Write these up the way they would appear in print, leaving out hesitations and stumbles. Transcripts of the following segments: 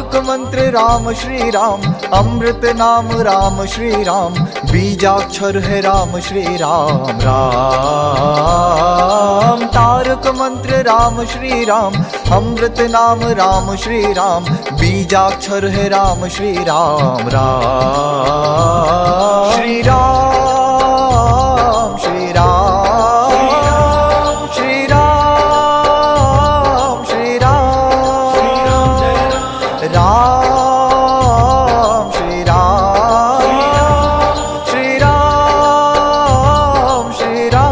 तारक मंत्र राम श्री राम, अमृत नाम राम श्री राम, बीजाक्षर है राम श्री राम। राम तारक मंत्र राम श्री राम, अमृत नाम राम श्री राम, बीजाक्षर है राम श्री राम। राम श्री राम श्री राम श्री राम श्री राम राम श्री राम श्री राम श्री राम।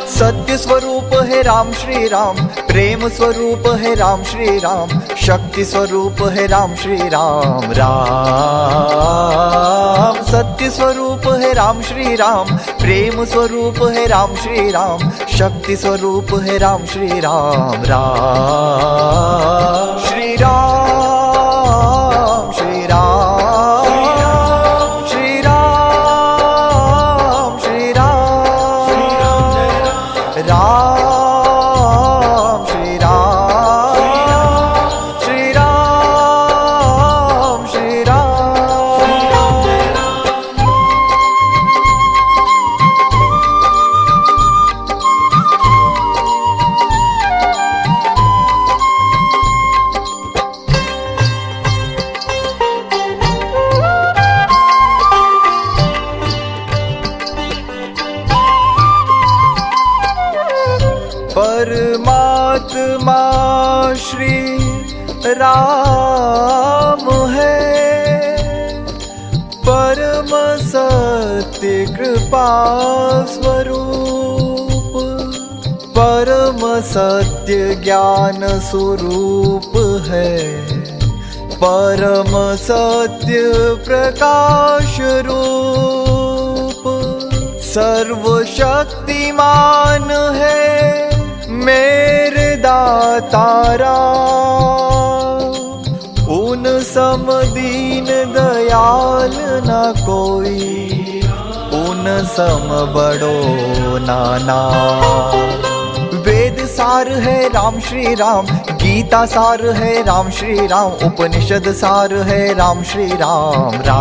सत्य स्वरूप है राम श्री राम, प्रेम स्वरूप है राम श्री राम, शक्ति स्वरूप है राम श्री राम। राम सत्य स्वरूप है राम श्री राम, प्रेम स्वरूप है राम श्री राम, शक्ति स्वरूप है राम श्री राम। राम श्री राम श्री राम श्री राम श्री राम राम श्री राम श्री राम श्री राम। परमात्मा श्री राम है, परम सत्य कृपा स्वरूप, परम सत्य ज्ञान स्वरूप है, परम सत्य प्रकाश रूप, सर्वशक्तिमान है मेरे दातारा, उन सम दीन दयाल न कोई, उन सम बड़ो नाना। वेद सार है राम श्री राम, गीता सार है राम श्री राम, उपनिषद सार है राम श्री राम। राम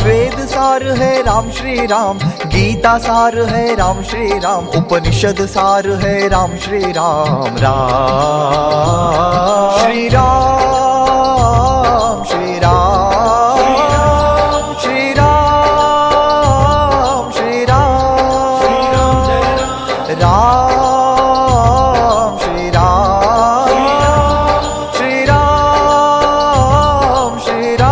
वेद सार है राम श्री राम, गीता सार है राम श्री राम, उपनिषद सार है राम श्री राम। राम श्री राम श्री राम श्री राम श्री राम राम श्री राम श्री राम श्री राम।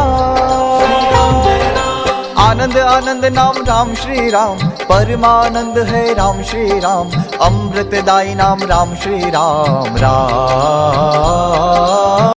आनंद आनंद नाम राम श्री राम, परमानंद है राम श्री राम, अमृतदायी नाम राम श्री राम। राम